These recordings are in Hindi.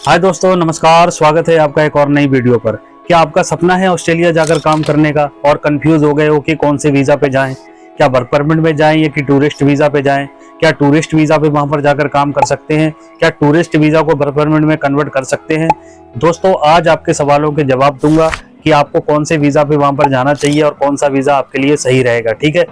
हाय दोस्तों, नमस्कार। स्वागत है आपका एक और नई वीडियो पर। क्या आपका सपना है ऑस्ट्रेलिया जाकर काम करने का और कंफ्यूज हो गए हो कि कौन से वीज़ा पे जाएं? क्या वर्क परमिट में जाएं या कि टूरिस्ट वीज़ा पे जाएं? क्या टूरिस्ट वीज़ा पे वहां पर जाकर काम कर सकते हैं? क्या टूरिस्ट वीज़ा को वर्क परमिट में कन्वर्ट कर सकते हैं? दोस्तों, आज आपके सवालों के जवाब दूंगा कि आपको कौन से वीज़ा पे वहां पर जाना चाहिए और कौन सा वीज़ा आपके लिए सही रहेगा। ठीक है,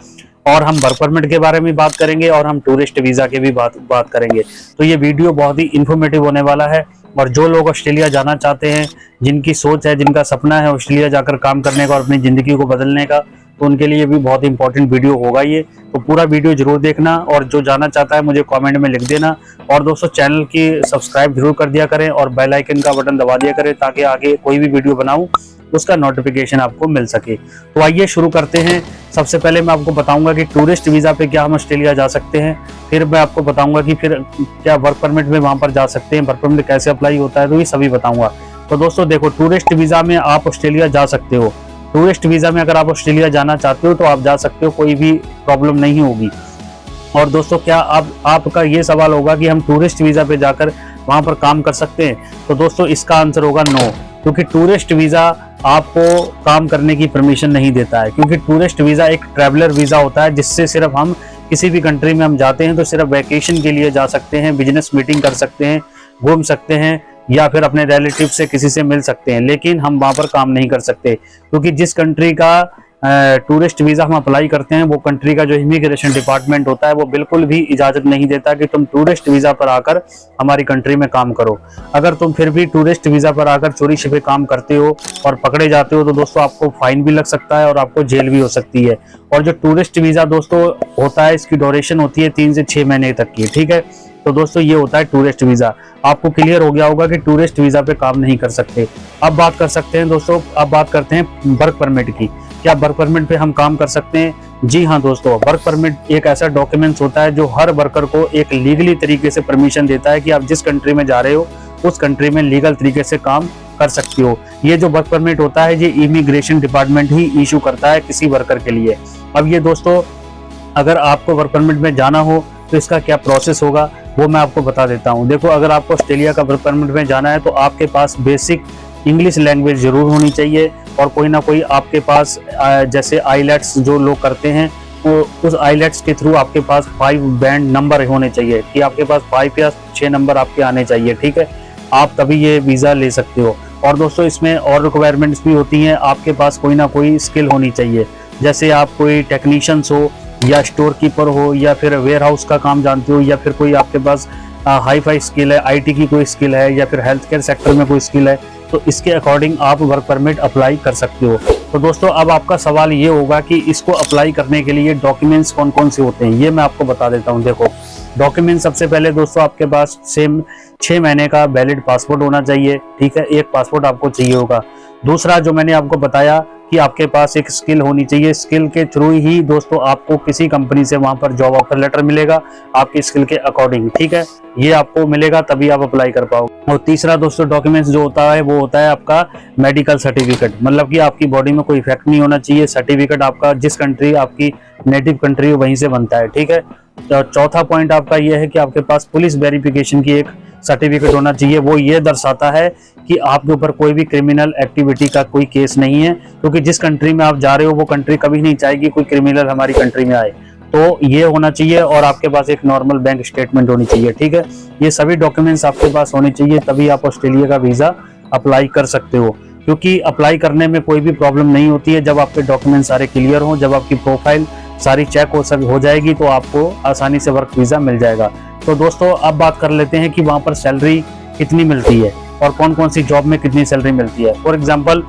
और हम वर्क परमिट के बारे में बात करेंगे और हम टूरिस्ट वीज़ा के भी बात करेंगे। तो ये वीडियो बहुत ही इन्फॉर्मेटिव होने वाला है और जो लोग ऑस्ट्रेलिया जाना चाहते हैं, जिनकी सोच है, जिनका सपना है ऑस्ट्रेलिया जाकर काम करने का और अपनी ज़िंदगी को बदलने का, तो उनके लिए भी बहुत इंपॉर्टेंट वीडियो होगा ये। तो पूरा वीडियो जरूर देखना और जो जाना चाहता है मुझे कमेंट में लिख देना। और दोस्तों, चैनल की सब्सक्राइब जरूर कर दिया करें और बेल आइकन का बटन दबा दिया करें ताकि आगे कोई भी वीडियो बनाऊं उसका नोटिफिकेशन आपको मिल सके। तो आइए शुरू करते हैं। सबसे पहले मैं आपको बताऊंगा कि टूरिस्ट वीज़ा पे क्या हम ऑस्ट्रेलिया जा सकते हैं, फिर मैं आपको बताऊंगा कि फिर क्या वर्क परमिट में वहां पर जा सकते हैं, वर्क परमिट कैसे अप्लाई होता है, तो ये सभी बताऊंगा। तो दोस्तों देखो, टूरिस्ट वीज़ा में आप ऑस्ट्रेलिया जा सकते हो। टूरिस्ट वीज़ा में अगर आप ऑस्ट्रेलिया जाना चाहते हो तो आप जा सकते हो, कोई भी प्रॉब्लम नहीं होगी। और दोस्तों, क्या आपका ये सवाल होगा कि हम टूरिस्ट वीज़ा पे जाकर वहां पर काम कर सकते हैं? तो दोस्तों, इसका आंसर होगा नो, क्योंकि टूरिस्ट वीज़ा आपको काम करने की परमिशन नहीं देता है। क्योंकि टूरिस्ट वीज़ा एक ट्रैवलर वीज़ा होता है जिससे सिर्फ हम किसी भी कंट्री में हम जाते हैं तो सिर्फ वैकेशन के लिए जा सकते हैं, बिजनेस मीटिंग कर सकते हैं, घूम सकते हैं या फिर अपने रिलेटिव से किसी से मिल सकते हैं, लेकिन हम वहाँ पर काम नहीं कर सकते। क्योंकि जिस कंट्री का टूरिस्ट वीज़ा हम अप्लाई करते हैं वो कंट्री का जो इमिग्रेशन डिपार्टमेंट होता है वो बिल्कुल भी इजाज़त नहीं देता कि तुम टूरिस्ट वीज़ा पर आकर हमारी कंट्री में काम करो। अगर तुम फिर भी टूरिस्ट वीज़ा पर आकर चोरी छिपे काम करते हो और पकड़े जाते हो तो दोस्तों आपको फाइन भी लग सकता है और आपको जेल भी हो सकती है। और जो टूरिस्ट वीज़ा दोस्तों होता है, इसकी ड्यूरेशन होती है 3 से 6 महीने तक की। ठीक है, तो दोस्तों ये होता है टूरिस्ट वीज़ा। आपको क्लियर हो गया होगा कि टूरिस्ट वीज़ा पे काम नहीं कर सकते। अब बात कर सकते हैं दोस्तों, अब बात करते हैं वर्क परमिट की। क्या वर्क परमिट पे हम काम कर सकते हैं? जी हाँ दोस्तों, वर्क परमिट एक ऐसा डॉक्यूमेंट्स होता है जो हर वर्कर को एक लीगली तरीके से परमिशन देता है कि आप जिस कंट्री में जा रहे हो उस कंट्री में लीगल तरीके से काम कर सकते हो। ये जो वर्क परमिट होता है ये इमिग्रेशन डिपार्टमेंट ही इशू करता है किसी वर्कर के लिए। अब ये दोस्तों, अगर आपको वर्क परमिट में जाना हो तो इसका क्या प्रोसेस होगा वो मैं आपको बता देता हूँ। देखो, अगर आपको ऑस्ट्रेलिया का वर्क परमिट में जाना है तो आपके पास बेसिक इंग्लिश लैंग्वेज जरूर होनी चाहिए और कोई ना कोई आपके पास जैसे आईलेट्स जो लोग करते हैं वो उस आईलेट्स के थ्रू आपके पास 5 बैंड नंबर होने चाहिए कि आपके पास 5 या 6 नंबर आपके आने चाहिए। ठीक है, आप तभी ये वीज़ा ले सकते हो। और दोस्तों, इसमें और रिक्वायरमेंट्स भी होती हैं। आपके पास कोई ना कोई स्किल होनी चाहिए, जैसे आप कोई टेक्नीशियंस हो या स्टोर कीपर हो या फिर वेयर हाउस का काम जानते हो या फिर कोई आपके पास हाई फाई स्किल है, आईटी की कोई स्किल है या फिर हेल्थ केयर सेक्टर में कोई स्किल है, तो इसके अकॉर्डिंग आप वर्क परमिट अप्लाई कर सकते हो। तो दोस्तों, अब आपका सवाल ये होगा कि इसको अप्लाई करने के लिए डॉक्यूमेंट्स कौन कौन से होते हैं, ये मैं आपको बता देता हूँ। देखो, डॉक्यूमेंट सबसे पहले दोस्तों आपके पास सेम 6 महीने का वैलिड पासपोर्ट होना चाहिए। ठीक है, एक पासपोर्ट आपको चाहिए होगा। दूसरा जो मैंने आपको बताया कि आपके पास एक स्किल होनी चाहिए। स्किल के थ्रू ही दोस्तों आपको किसी कंपनी से वहां पर जॉब ऑफर लेटर मिलेगा आपकी स्किल के अकॉर्डिंग। ठीक है, ये आपको मिलेगा तभी आप अप्लाई कर पाओगे। और तीसरा दोस्तों डॉक्यूमेंट्स जो होता है वो होता है आपका मेडिकल सर्टिफिकेट, मतलब कि आपकी बॉडी में कोई इफेक्ट नहीं होना चाहिए। सर्टिफिकेट आपका जिस कंट्री आपकी नेटिव कंट्री है वहीं से बनता है। ठीक है, तो चौथा पॉइंट आपका ये है कि आपके पास पुलिस वेरिफिकेशन की एक सर्टिफिकेट होना चाहिए। वो ये दर्शाता है कि आपके ऊपर कोई भी क्रिमिनल एक्टिविटी का कोई केस नहीं है, क्योंकि जिस कंट्री में आप जा रहे हो वो कंट्री कभी नहीं चाहेगी कोई क्रिमिनल हमारी कंट्री में आए। तो ये होना चाहिए और आपके पास एक नॉर्मल बैंक स्टेटमेंट होनी चाहिए। ठीक है, ये सभी डॉक्यूमेंट्स आपके पास होने चाहिए, तभी आप ऑस्ट्रेलिया का वीज़ा अप्लाई कर सकते हो। क्योंकि अप्लाई करने में कोई भी प्रॉब्लम नहीं होती है जब आपके डॉक्यूमेंट सारे क्लियर हों, जब आपकी प्रोफाइल सारी चेक हो जाएगी तो आपको आसानी से वर्क वीज़ा मिल जाएगा। तो दोस्तों, अब बात कर लेते हैं कि वहाँ पर सैलरी कितनी मिलती है और कौन कौन सी जॉब में कितनी सैलरी मिलती है। फॉर एग्जांपल,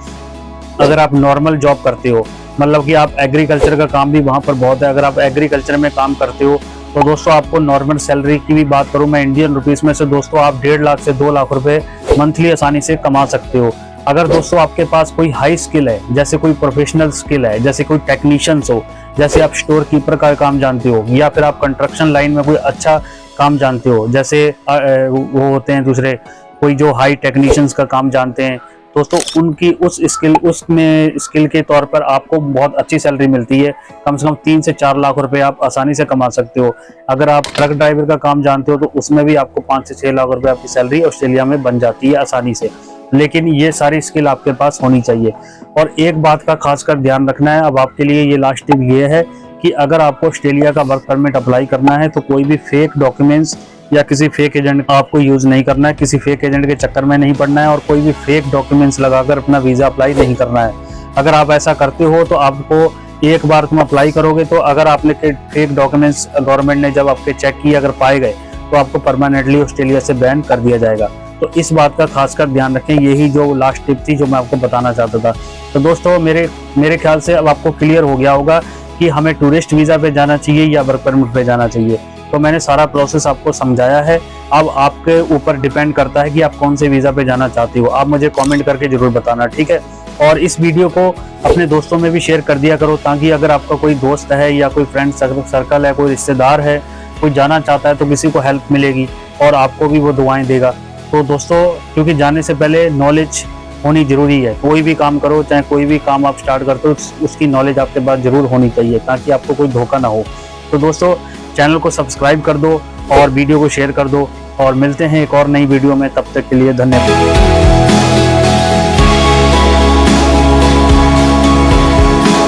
अगर आप नॉर्मल जॉब करते हो, मतलब कि आप एग्रीकल्चर का काम भी वहाँ पर बहुत है, अगर आप एग्रीकल्चर में काम करते हो तो दोस्तों आपको नॉर्मल सैलरी की भी बात करूँ मैं इंडियन रुपीज़ में से दोस्तों आप 1.5 लाख से 2 लाख रुपए मंथली आसानी से कमा सकते हो। अगर दोस्तों आपके पास कोई हाई स्किल है, जैसे कोई प्रोफेशनल स्किल है, जैसे कोई टेक्नीशियंस हो, जैसे आप स्टोर कीपर का काम जानते हो या फिर आप कंस्ट्रक्शन लाइन में कोई अच्छा काम जानते हो, जैसे वो होते हैं दूसरे कोई जो हाई टेक्नीशियंस का काम जानते हैं, दोस्तों उनकी उस स्किल के तौर पर आपको बहुत अच्छी सैलरी मिलती है। कम से कम 3 से 4 लाख रुपए आप आसानी से कमा सकते हो। अगर आप ट्रक ड्राइवर का काम जानते हो तो उसमें भी आपको 5 से 6 लाख रुपए आपकी सैलरी ऑस्ट्रेलिया में बन जाती है आसानी से। लेकिन ये सारी स्किल आपके पास होनी चाहिए। और एक बात का खासकर ध्यान रखना है, अब आपके लिए ये लास्ट टिप ये है कि अगर आपको ऑस्ट्रेलिया का वर्क परमिट अप्लाई करना है तो कोई भी फेक डॉक्यूमेंट्स या किसी फेक एजेंट का आपको यूज नहीं करना है, किसी फेक एजेंट के चक्कर में नहीं पड़ना है और कोई भी फेक डॉक्यूमेंट्स लगाकर अपना वीजा अप्लाई नहीं करना है। अगर आप ऐसा करते हो तो आपको एक बार तुम अप्लाई करोगे तो अगर आपने फेक डॉक्यूमेंट्स गवर्नमेंट ने जब आपके चेक किए अगर पाए गए तो आपको परमानेंटली ऑस्ट्रेलिया से बैन कर दिया जाएगा। तो इस बात का खासकर ध्यान रखें। यही जो लास्ट टिप थी जो मैं आपको बताना चाहता था। तो दोस्तों मेरे ख्याल से अब आपको क्लियर हो गया होगा कि हमें टूरिस्ट वीजा पे जाना चाहिए या वर्क परमिट पे जाना चाहिए। तो मैंने सारा प्रोसेस आपको समझाया है। अब आपके ऊपर डिपेंड करता है कि आप कौन से वीजा पे जाना चाहते हो। आप मुझे कमेंट करके जरूर बताना, ठीक है। और इस वीडियो को अपने दोस्तों में भी शेयर कर दिया करो, ताकि अगर आपका कोई दोस्त है या कोई फ्रेंड सर्कल है, कोई रिश्तेदार है, कोई जाना चाहता है तो किसी को हेल्प मिलेगी और आपको भी वो दुआएं देगा। तो दोस्तों क्योंकि जाने से पहले नॉलेज होनी जरूरी है। कोई भी काम करो, चाहे कोई भी काम आप स्टार्ट करते हो, उसकी नॉलेज आपके पास जरूर होनी चाहिए ताकि आपको कोई धोखा ना हो। तो दोस्तों चैनल को सब्सक्राइब कर दो और वीडियो को शेयर कर दो और मिलते हैं एक और नई वीडियो में। तब तक के लिए धन्यवाद।